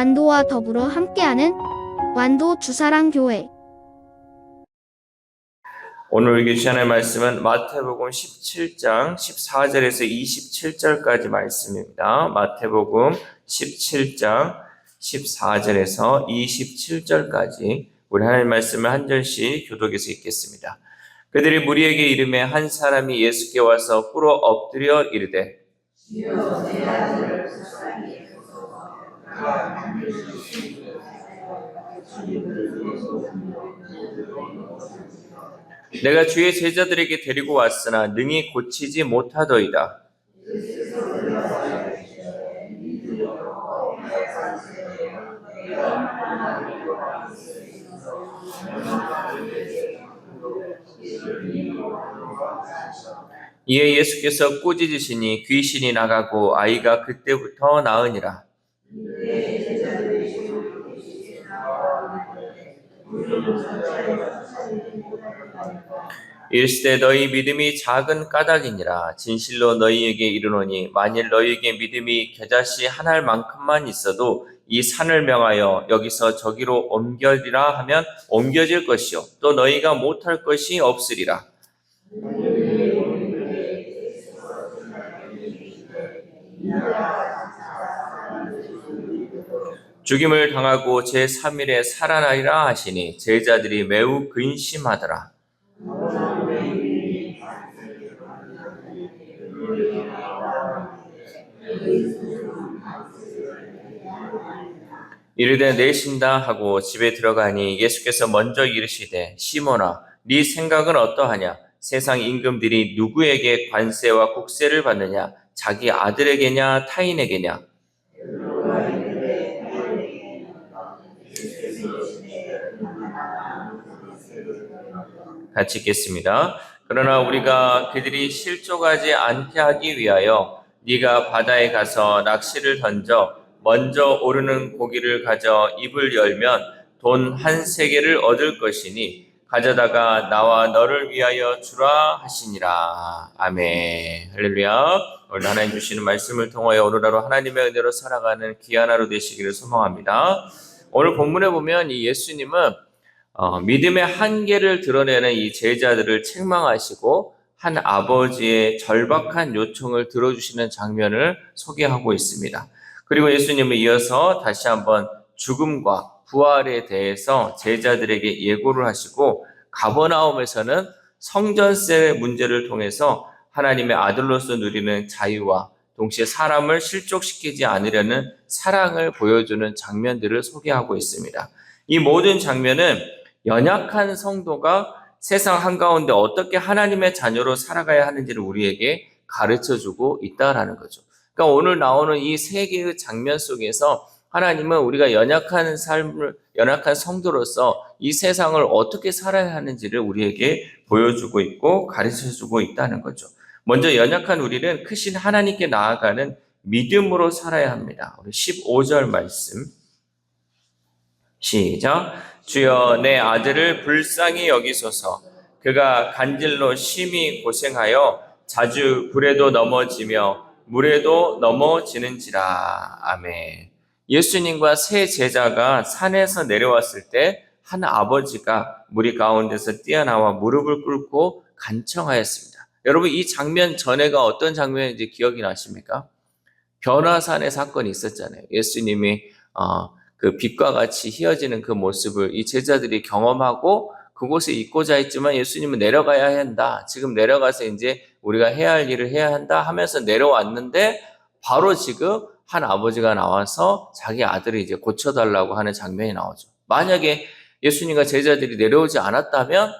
완도와 더불어 함께하는 완도 주사랑교회. 오늘 읽으신 하나님의 말씀은 마태복음 17장 14절에서 27절까지 말씀입니다. 마태복음 17장 14절에서 27절까지 우리 하나님의 말씀을 한 절씩 교독해서 읽겠습니다. 그들이 무리에게 이르매 한 사람이 예수께 와서 꿇어 엎드려 이르되 주여 내 아들을 불쌍히 여기소서. 그가 반드시 내가 주의 제자들에게 데리고 왔으나 능히 고치지 못하더이다. 이에 예수께서 꾸짖으시니 귀신이 나가고 아이가 그때부터 나으니라. 이르시되 너희 믿음이 작은 까닭이니라. 진실로 너희에게 이르노니 만일 너희에게 믿음이 겨자씨 한 알만큼만 있어도 이 산을 명하여 여기서 저기로 옮겨지라 하면 옮겨질 것이요 또 너희가 못할 것이 없으리라. 죽임을 당하고 제3일에 살아나리라 하시니 제자들이 매우 근심하더라. 이르되 내신다 하고 집에 들어가니 예수께서 먼저 이르시되 시몬아 네 생각은 어떠하냐? 세상 임금들이 누구에게 관세와 국세를 받느냐? 자기 아들에게냐 타인에게냐? 같이 읽겠습니다. 그러나 우리가 그들이 실족하지 않게 하기 위하여 네가 바다에 가서 낚시를 던져 먼저 오르는 고기를 가져 입을 열면 돈 한 세겔을 얻을 것이니 가져다가 나와 너를 위하여 주라 하시니라. 아멘. 할렐루야. 오늘 하나님 주시는 말씀을 통하여 오늘 하루 하나님의 은혜로 살아가는 귀한 하루 되시기를 소망합니다. 오늘 본문에 보면 이 예수님은 믿음의 한계를 드러내는 이 제자들을 책망하시고 한 아버지의 절박한 요청을 들어주시는 장면을 소개하고 있습니다. 그리고 예수님은 이어서 다시 한번 죽음과 부활에 대해서 제자들에게 예고를 하시고 가버나움에서는 성전세 문제를 통해서 하나님의 아들로서 누리는 자유와 동시에 사람을 실족시키지 않으려는 사랑을 보여주는 장면들을 소개하고 있습니다. 이 모든 장면은 연약한 성도가 세상 한가운데 어떻게 하나님의 자녀로 살아가야 하는지를 우리에게 가르쳐주고 있다라는 거죠. 그러니까 오늘 나오는 이 세 개의 장면 속에서 하나님은 우리가 연약한 성도로서 이 세상을 어떻게 살아야 하는지를 우리에게 보여주고 있고 가르쳐주고 있다는 거죠. 먼저 연약한 우리는 크신 하나님께 나아가는 믿음으로 살아야 합니다. 우리 15절 말씀 시작. 주여 내 아들을 불쌍히 여기소서. 그가 간질로 심히 고생하여 자주 불에도 넘어지며 물에도 넘어지는지라. 아멘. 예수님과 세 제자가 산에서 내려왔을 때 한 아버지가 무리 가운데서 뛰어나와 무릎을 꿇고 간청하였습니다. 여러분 이 장면 전에가 어떤 장면인지 기억이 나십니까? 변화산의 사건이 있었잖아요. 예수님이 그 빛과 같이 휘어지는 그 모습을 이 제자들이 경험하고 그곳에 있고자 했지만 예수님은 내려가야 한다. 지금 내려가서 이제 우리가 해야 할 일을 해야 한다 하면서 내려왔는데 바로 지금 한 아버지가 나와서 자기 아들을 이제 고쳐달라고 하는 장면이 나오죠. 만약에 예수님과 제자들이 내려오지 않았다면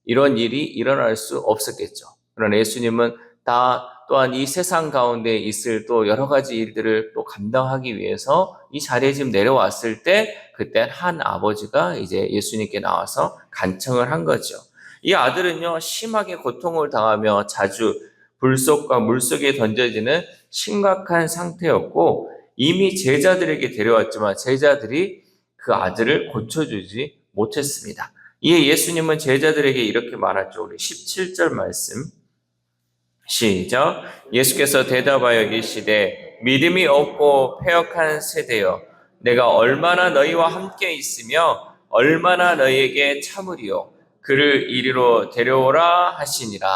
이런 일이 일어날 수 없었겠죠. 그러나 예수님은 또한 이 세상 가운데 있을 또 여러 가지 일들을 또 감당하기 위해서 이 자리에 지금 내려왔을 때 그때 한 아버지가 이제 예수님께 나와서 간청을 한 거죠. 이 아들은요 심하게 고통을 당하며 자주 불속과 물속에 던져지는 심각한 상태였고 이미 제자들에게 데려왔지만 제자들이 그 아들을 고쳐주지 못했습니다. 이에 예수님은 제자들에게 이렇게 말하죠. 우리 17절 말씀 시작. 예수께서 대답하여 이르시되 믿음이 없고 패역한 세대여 내가 얼마나 너희와 함께 있으며 얼마나 너희에게 참으리요. 그를 이리로 데려오라 하시니라.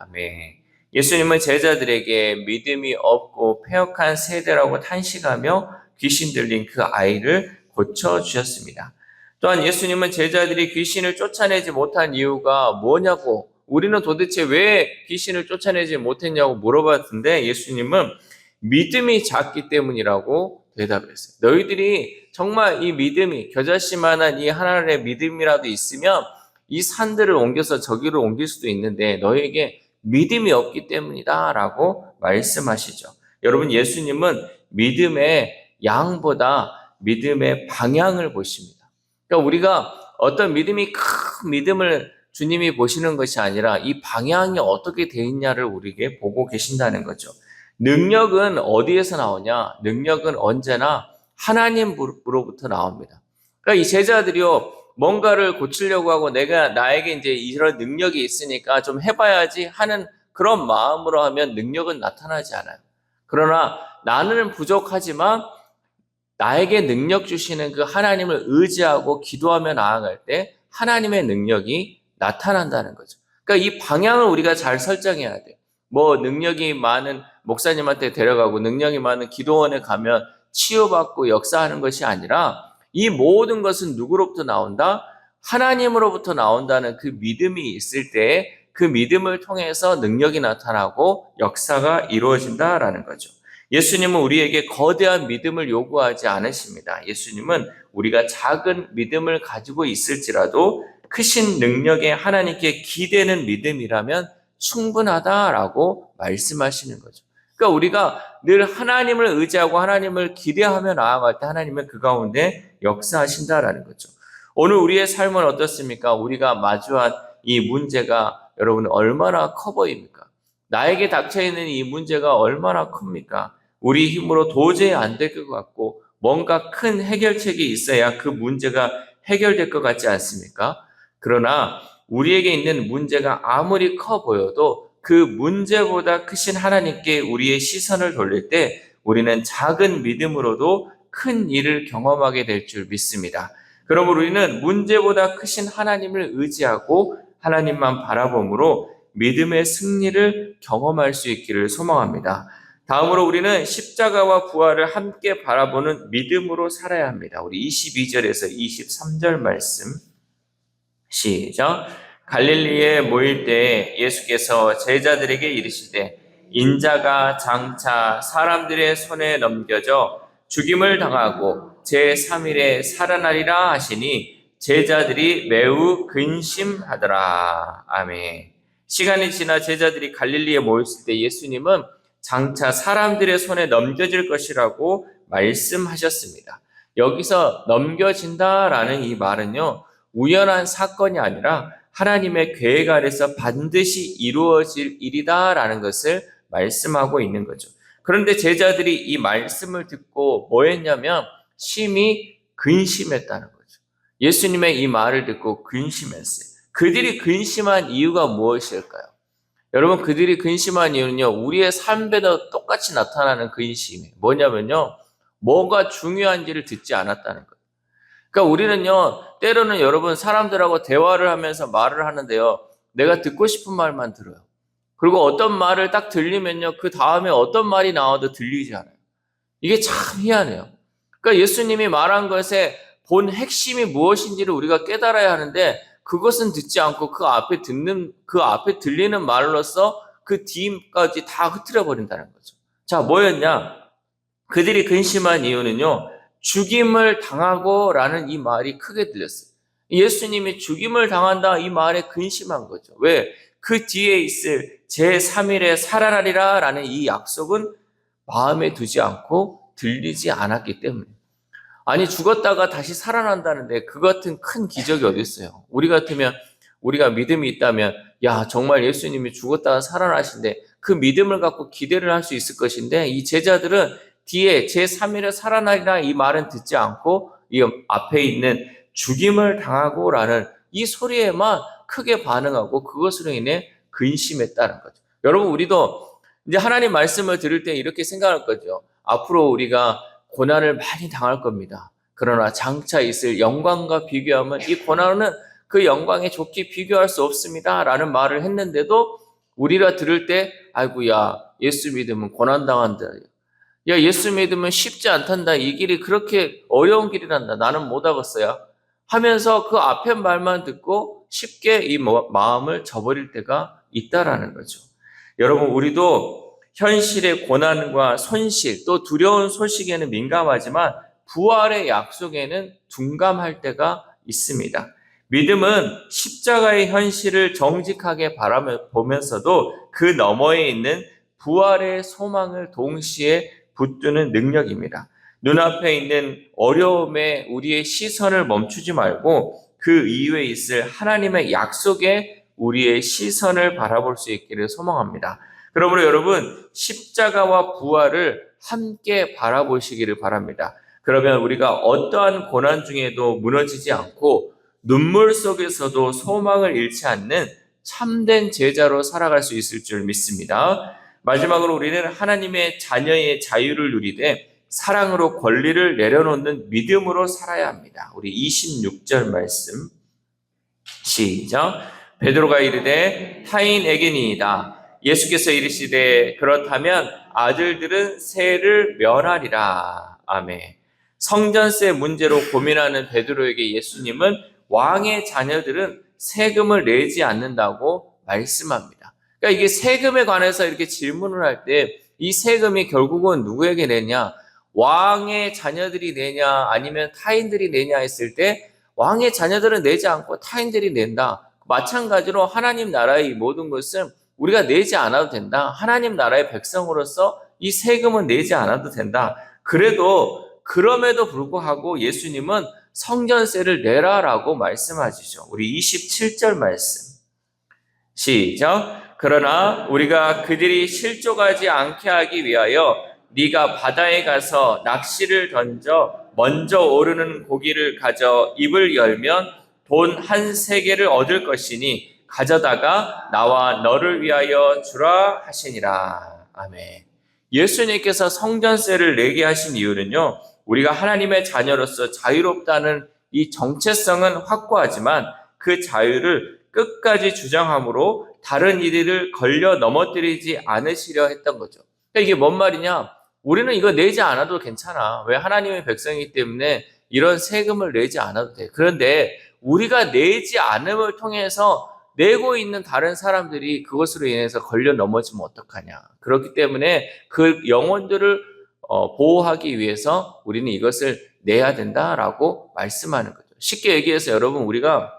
아멘. 예수님은 제자들에게 믿음이 없고 패역한 세대라고 탄식하며 귀신 들린 그 아이를 고쳐주셨습니다. 또한 예수님은 제자들이 귀신을 쫓아내지 못한 이유가 뭐냐고, 우리는 도대체 왜 귀신을 쫓아내지 못했냐고 물어봤는데 예수님은 믿음이 작기 때문이라고 대답했어요. 너희들이 정말 이 믿음이 겨자씨만한 이 하나님의 믿음이라도 있으면 이 산들을 옮겨서 저기로 옮길 수도 있는데 너희에게 믿음이 없기 때문이다 라고 말씀하시죠. 여러분, 예수님은 믿음의 양보다 믿음의 방향을 보십니다. 그러니까 우리가 어떤 믿음이 큰 믿음을 주님이 보시는 것이 아니라 이 방향이 어떻게 돼 있냐를 우리에게 보고 계신다는 거죠. 능력은 어디에서 나오냐? 능력은 언제나 하나님으로부터 나옵니다. 그러니까 이 제자들이요, 뭔가를 고치려고 하고 나에게 이제 이런 능력이 있으니까 좀 해봐야지 하는 그런 마음으로 하면 능력은 나타나지 않아요. 그러나 나는 부족하지만 나에게 능력 주시는 그 하나님을 의지하고 기도하며 나아갈 때 하나님의 능력이 나타난다는 거죠. 그러니까 이 방향을 우리가 잘 설정해야 돼요. 뭐 능력이 많은 목사님한테 데려가고 능력이 많은 기도원에 가면 치유받고 역사하는 것이 아니라 이 모든 것은 누구로부터 나온다? 하나님으로부터 나온다는 그 믿음이 있을 때 그 믿음을 통해서 능력이 나타나고 역사가 이루어진다라는 거죠. 예수님은 우리에게 거대한 믿음을 요구하지 않으십니다. 예수님은 우리가 작은 믿음을 가지고 있을지라도 크신 능력의 하나님께 기대는 믿음이라면 충분하다라고 말씀하시는 거죠. 그러니까 우리가 늘 하나님을 의지하고 하나님을 기대하며 나아갈 때 하나님은 그 가운데 역사하신다라는 거죠. 오늘 우리의 삶은 어떻습니까? 우리가 마주한 이 문제가 여러분 얼마나 커 보입니까? 나에게 닥쳐있는 이 문제가 얼마나 큽니까? 우리 힘으로 도저히 안 될 것 같고 뭔가 큰 해결책이 있어야 그 문제가 해결될 것 같지 않습니까? 그러나 우리에게 있는 문제가 아무리 커 보여도 그 문제보다 크신 하나님께 우리의 시선을 돌릴 때 우리는 작은 믿음으로도 큰 일을 경험하게 될 줄 믿습니다. 그러므로 우리는 문제보다 크신 하나님을 의지하고 하나님만 바라봄으로 믿음의 승리를 경험할 수 있기를 소망합니다. 다음으로 우리는 십자가와 부활을 함께 바라보는 믿음으로 살아야 합니다. 우리 22절에서 23절 말씀 시작. 갈릴리에 모일 때 예수께서 제자들에게 이르시되 인자가 장차 사람들의 손에 넘겨져 죽임을 당하고 제3일에 살아나리라 하시니 제자들이 매우 근심하더라. 아멘. 시간이 지나 제자들이 갈릴리에 모였을 때 예수님은 장차 사람들의 손에 넘겨질 것이라고 말씀하셨습니다. 여기서 넘겨진다라는 이 말은요, 우연한 사건이 아니라 하나님의 계획 아래서 반드시 이루어질 일이다라는 것을 말씀하고 있는 거죠. 그런데 제자들이 이 말씀을 듣고 뭐 했냐면 심히 근심했다는 거죠. 예수님의 이 말을 듣고 근심했어요. 그들이 근심한 이유가 무엇일까요? 여러분, 그들이 근심한 이유는요, 우리의 삶에도 똑같이 나타나는 근심이에요. 뭐냐면요, 뭐가 중요한지를 듣지 않았다는 거예요. 그러니까 우리는요, 때로는 여러분 사람들하고 대화를 하면서 말을 하는데요, 내가 듣고 싶은 말만 들어요. 그리고 어떤 말을 딱 들리면요, 그 다음에 어떤 말이 나와도 들리지 않아요. 이게 참 희한해요. 그러니까 예수님이 말한 것의 본 핵심이 무엇인지를 우리가 깨달아야 하는데 그것은 듣지 않고 그 앞에 들리는 말로서 그 뒤까지 다 흐트려 버린다는 거죠. 자, 뭐였냐? 그들이 근심한 이유는요, 죽임을 당하고라는 이 말이 크게 들렸어요. 예수님이 죽임을 당한다 이 말에 근심한 거죠. 왜? 그 뒤에 있을 제3일에 살아나리라 라는 이 약속은 마음에 두지 않고 들리지 않았기 때문에. 아니, 죽었다가 다시 살아난다는데 그 같은 큰 기적이 어디 있어요? 우리 같으면, 우리가 믿음이 있다면 야, 정말 예수님이 죽었다가 살아나신데 그 믿음을 갖고 기대를 할 수 있을 것인데 이 제자들은 뒤에 제3일에 살아나리라 이 말은 듣지 않고 이 앞에 있는 죽임을 당하고라는 이 소리에만 크게 반응하고 그것으로 인해 근심했다는 거죠. 여러분, 우리도 이제 하나님 말씀을 들을 때 이렇게 생각할 거죠. 앞으로 우리가 고난을 많이 당할 겁니다. 그러나 장차 있을 영광과 비교하면 이 고난은 그 영광에 좋게 비교할 수 없습니다. 라는 말을 했는데도 우리가 들을 때 아이고야 예수 믿으면 고난당한다. 야 예수 믿으면 쉽지 않단다. 이 길이 그렇게 어려운 길이란다. 나는 못하겠어요. 하면서 그 앞에 말만 듣고 쉽게 이 마음을 저버릴 때가 있다라는 거죠. 여러분 우리도 현실의 고난과 손실 또 두려운 소식에는 민감하지만 부활의 약속에는 둔감할 때가 있습니다. 믿음은 십자가의 현실을 정직하게 보면서도 그 너머에 있는 부활의 소망을 동시에 붙드는 능력입니다. 눈앞에 있는 어려움에 우리의 시선을 멈추지 말고 그 이후에 있을 하나님의 약속에 우리의 시선을 바라볼 수 있기를 소망합니다. 그러므로 여러분 십자가와 부활을 함께 바라보시기를 바랍니다. 그러면 우리가 어떠한 고난 중에도 무너지지 않고 눈물 속에서도 소망을 잃지 않는 참된 제자로 살아갈 수 있을 줄 믿습니다. 마지막으로 우리는 하나님의 자녀의 자유를 누리되 사랑으로 권리를 내려놓는 믿음으로 살아야 합니다. 우리 26절 말씀 시작. 베드로가 이르되 타인에게니이다. 예수께서 이르시되 그렇다면 아들들은 세를 면하리라. 아멘. 성전세 문제로 고민하는 베드로에게 예수님은 왕의 자녀들은 세금을 내지 않는다고 말씀합니다. 그러니까 이게 세금에 관해서 이렇게 질문을 할 때 이 세금이 결국은 누구에게 내냐? 왕의 자녀들이 내냐 아니면 타인들이 내냐 했을 때 왕의 자녀들은 내지 않고 타인들이 낸다. 마찬가지로 하나님 나라의 모든 것은 우리가 내지 않아도 된다. 하나님 나라의 백성으로서 이 세금은 내지 않아도 된다. 그럼에도 불구하고 예수님은 성전세를 내라라고 말씀하시죠. 우리 27절 말씀 시작. 그러나 우리가 그들이 실족하지 않게 하기 위하여 네가 바다에 가서 낚시를 던져 먼저 오르는 고기를 가져 입을 열면 돈 한 세겔을 얻을 것이니 가져다가 나와 너를 위하여 주라 하시니라. 아멘. 예수님께서 성전세를 내게 하신 이유는요, 우리가 하나님의 자녀로서 자유롭다는 이 정체성은 확고하지만 그 자유를 끝까지 주장함으로 다른 이들을 걸려 넘어뜨리지 않으시려 했던 거죠. 그러니까 이게 뭔 말이냐? 우리는 이거 내지 않아도 괜찮아. 왜? 하나님의 백성이기 때문에 이런 세금을 내지 않아도 돼. 그런데 우리가 내지 않음을 통해서 내고 있는 다른 사람들이 그것으로 인해서 걸려 넘어지면 어떡하냐. 그렇기 때문에 그 영혼들을 보호하기 위해서 우리는 이것을 내야 된다라고 말씀하는 거죠. 쉽게 얘기해서 여러분 우리가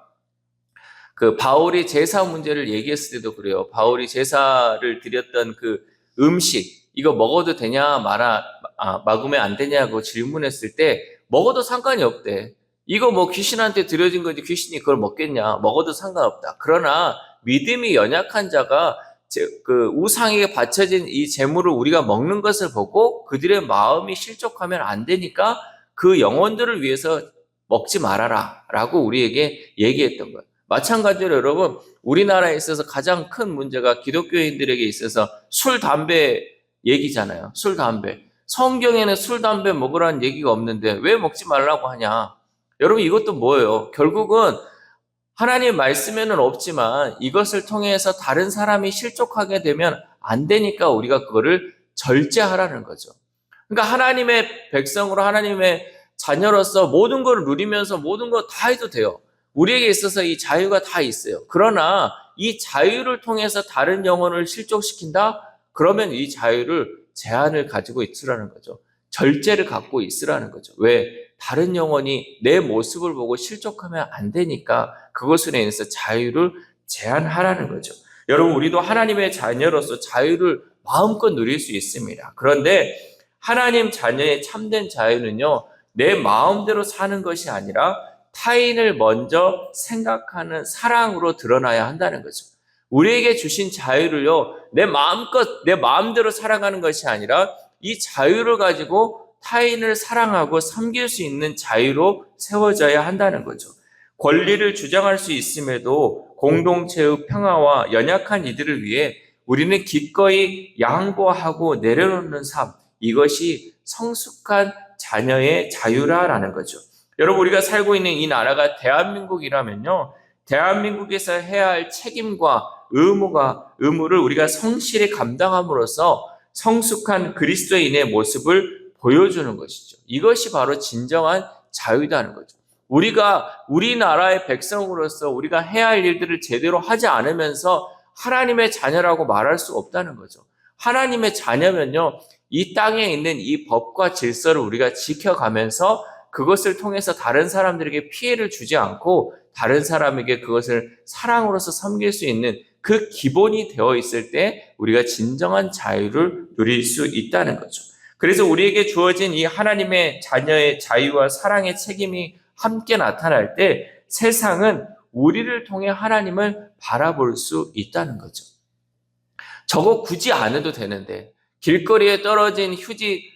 그 바울이 제사 문제를 얘기했을 때도 그래요. 바울이 제사를 드렸던 그 음식 이거 먹어도 되냐 먹으면 안 되냐고 질문했을 때 먹어도 상관이 없대. 이거 뭐 귀신한테 드려진 거지 귀신이 그걸 먹겠냐. 먹어도 상관없다. 그러나 믿음이 연약한 자가 그 우상에게 바쳐진 이 재물을 우리가 먹는 것을 보고 그들의 마음이 실족하면 안 되니까 그 영혼들을 위해서 먹지 말아라 라고 우리에게 얘기했던 거예요. 마찬가지로 여러분 우리나라에 있어서 가장 큰 문제가 기독교인들에게 있어서 술, 담배 얘기잖아요. 술, 담배. 성경에는 술, 담배 먹으라는 얘기가 없는데 왜 먹지 말라고 하냐. 여러분 이것도 뭐예요? 결국은 하나님 말씀에는 없지만 이것을 통해서 다른 사람이 실족하게 되면 안 되니까 우리가 그거를 절제하라는 거죠. 그러니까 하나님의 백성으로 하나님의 자녀로서 모든 걸 누리면서 모든 거 다 해도 돼요. 우리에게 있어서 이 자유가 다 있어요. 그러나 이 자유를 통해서 다른 영혼을 실족시킨다? 그러면 이 자유를 제한을 가지고 있으라는 거죠. 절제를 갖고 있으라는 거죠. 왜? 다른 영혼이 내 모습을 보고 실족하면 안 되니까 그것으로 인해서 자유를 제한하라는 거죠. 여러분 우리도 하나님의 자녀로서 자유를 마음껏 누릴 수 있습니다. 그런데 하나님 자녀의 참된 자유는요. 내 마음대로 사는 것이 아니라 타인을 먼저 생각하는 사랑으로 드러나야 한다는 거죠. 우리에게 주신 자유를요. 내 마음대로 살아가는 것이 아니라 이 자유를 가지고 타인을 사랑하고 섬길 수 있는 자유로 세워져야 한다는 거죠. 권리를 주장할 수 있음에도 공동체의 평화와 연약한 이들을 위해 우리는 기꺼이 양보하고 내려놓는 삶, 이것이 성숙한 자녀의 자유라라는 거죠. 여러분, 우리가 살고 있는 이 나라가 대한민국이라면요, 대한민국에서 해야 할 책임과 의무를 우리가 성실히 감당함으로써 성숙한 그리스도인의 모습을 보여주는 것이죠. 이것이 바로 진정한 자유다는 거죠. 우리가 우리나라의 백성으로서 우리가 해야 할 일들을 제대로 하지 않으면서 하나님의 자녀라고 말할 수 없다는 거죠. 하나님의 자녀면요, 이 땅에 있는 이 법과 질서를 우리가 지켜가면서 그것을 통해서 다른 사람들에게 피해를 주지 않고 다른 사람에게 그것을 사랑으로서 섬길 수 있는 그 기본이 되어 있을 때 우리가 진정한 자유를 누릴 수 있다는 거죠. 그래서 우리에게 주어진 이 하나님의 자녀의 자유와 사랑의 책임이 함께 나타날 때 세상은 우리를 통해 하나님을 바라볼 수 있다는 거죠. 저거 굳이 안 해도 되는데, 길거리에 떨어진 휴지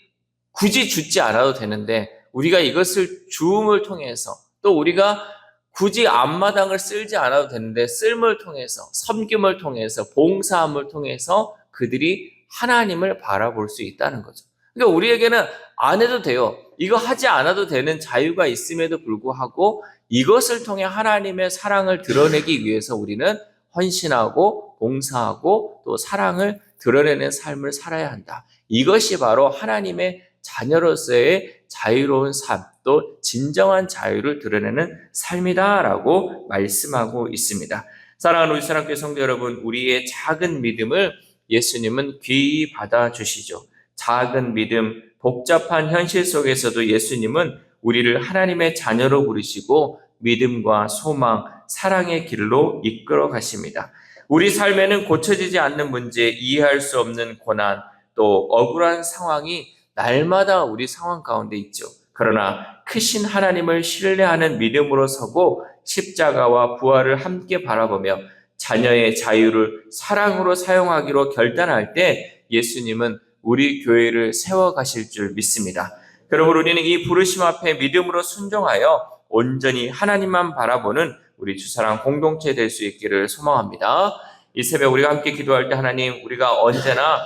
굳이 줍지 않아도 되는데, 우리가 이것을 주음을 통해서, 또 우리가 굳이 앞마당을 쓸지 않아도 되는데 쓸음을 통해서, 섬김을 통해서, 봉사함을 통해서 그들이 하나님을 바라볼 수 있다는 거죠. 그러니까 우리에게는 안 해도 돼요. 이거 하지 않아도 되는 자유가 있음에도 불구하고 이것을 통해 하나님의 사랑을 드러내기 위해서 우리는 헌신하고 봉사하고 또 사랑을 드러내는 삶을 살아야 한다. 이것이 바로 하나님의 자녀로서의 자유로운 삶, 또 진정한 자유를 드러내는 삶이다라고 말씀하고 있습니다. 사랑하는 우리 사랑교회 성도 여러분, 우리의 작은 믿음을 예수님은 귀히 받아주시죠. 작은 믿음, 복잡한 현실 속에서도 예수님은 우리를 하나님의 자녀로 부르시고 믿음과 소망, 사랑의 길로 이끌어 가십니다. 우리 삶에는 고쳐지지 않는 문제, 이해할 수 없는 고난, 또 억울한 상황이 날마다 우리 상황 가운데 있죠. 그러나 크신 하나님을 신뢰하는 믿음으로 서고 십자가와 부활을 함께 바라보며 자녀의 자유를 사랑으로 사용하기로 결단할 때 예수님은 우리 교회를 세워가실 줄 믿습니다. 그러므로 우리는 이 부르심 앞에 믿음으로 순종하여 온전히 하나님만 바라보는 우리 주사랑 공동체 될 수 있기를 소망합니다. 이 새벽 우리가 함께 기도할 때 하나님, 우리가 언제나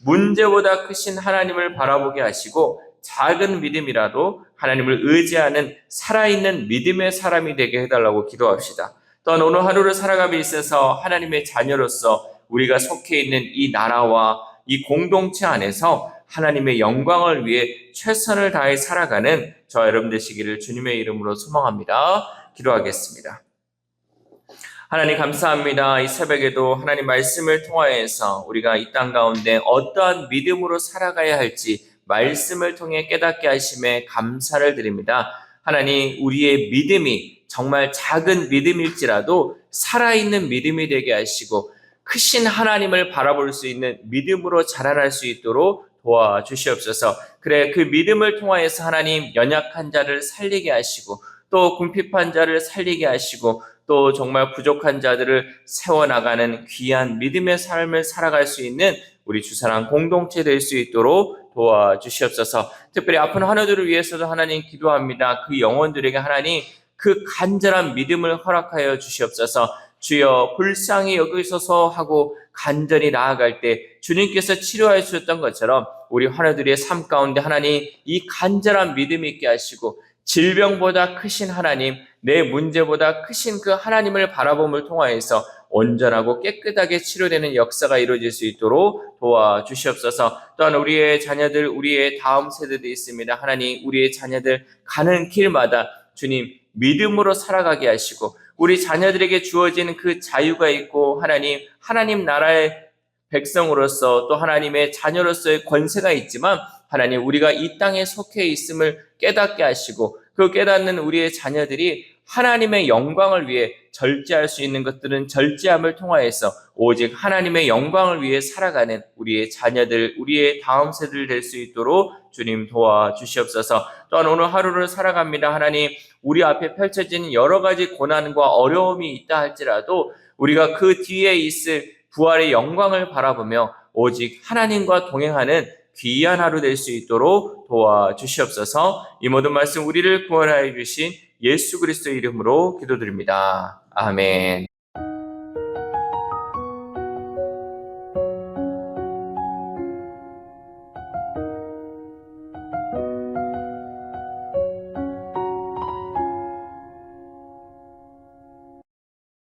문제보다 크신 하나님을 바라보게 하시고 작은 믿음이라도 하나님을 의지하는 살아있는 믿음의 사람이 되게 해달라고 기도합시다. 또한 오늘 하루를 살아감에 있어서 하나님의 자녀로서 우리가 속해 있는 이 나라와 이 공동체 안에서 하나님의 영광을 위해 최선을 다해 살아가는 저와 여러분 되시기를 주님의 이름으로 소망합니다. 기도하겠습니다. 하나님 감사합니다. 이 새벽에도 하나님 말씀을 통하여서 우리가 이 땅 가운데 어떠한 믿음으로 살아가야 할지 말씀을 통해 깨닫게 하심에 감사를 드립니다. 하나님, 우리의 믿음이 정말 작은 믿음일지라도 살아있는 믿음이 되게 하시고 크신 하나님을 바라볼 수 있는 믿음으로 자라날 수 있도록 도와주시옵소서. 그래, 그 믿음을 통하여서 하나님 연약한 자를 살리게 하시고 또 궁핍한 자를 살리게 하시고 또 정말 부족한 자들을 세워나가는 귀한 믿음의 삶을 살아갈 수 있는 우리 주사랑 공동체 될 수 있도록 도와주시옵소서. 특별히 아픈 환우들을 위해서도 하나님 기도합니다. 그 영혼들에게 하나님 그 간절한 믿음을 허락하여 주시옵소서. 주여, 불쌍히 여기소서 하고 간절히 나아갈 때 주님께서 치료해 주셨던 것처럼 우리 환우들의 삶 가운데 하나님 이 간절한 믿음 있게 하시고 질병보다 크신 하나님, 내 문제보다 크신 그 하나님을 바라봄을 통하여서 온전하고 깨끗하게 치료되는 역사가 이루어질 수 있도록 도와주시옵소서. 또한 우리의 자녀들, 우리의 다음 세대도 있습니다. 하나님, 우리의 자녀들 가는 길마다 주님 믿음으로 살아가게 하시고 우리 자녀들에게 주어진 그 자유가 있고 하나님 나라의 백성으로서 또 하나님의 자녀로서의 권세가 있지만 하나님 우리가 이 땅에 속해 있음을 깨닫게 하시고 그 깨닫는 우리의 자녀들이 하나님의 영광을 위해 절제할 수 있는 것들은 절제함을 통하여서 오직 하나님의 영광을 위해 살아가는 우리의 자녀들, 우리의 다음 세대들 될 수 있도록 주님 도와주시옵소서. 또한 오늘 하루를 살아갑니다. 하나님, 우리 앞에 펼쳐진 여러 가지 고난과 어려움이 있다 할지라도 우리가 그 뒤에 있을 부활의 영광을 바라보며 오직 하나님과 동행하는 귀한 하루 될 수 있도록 도와주시옵소서. 이 모든 말씀 우리를 구원하여 주신 예수 그리스도의 이름으로 기도드립니다. 아멘.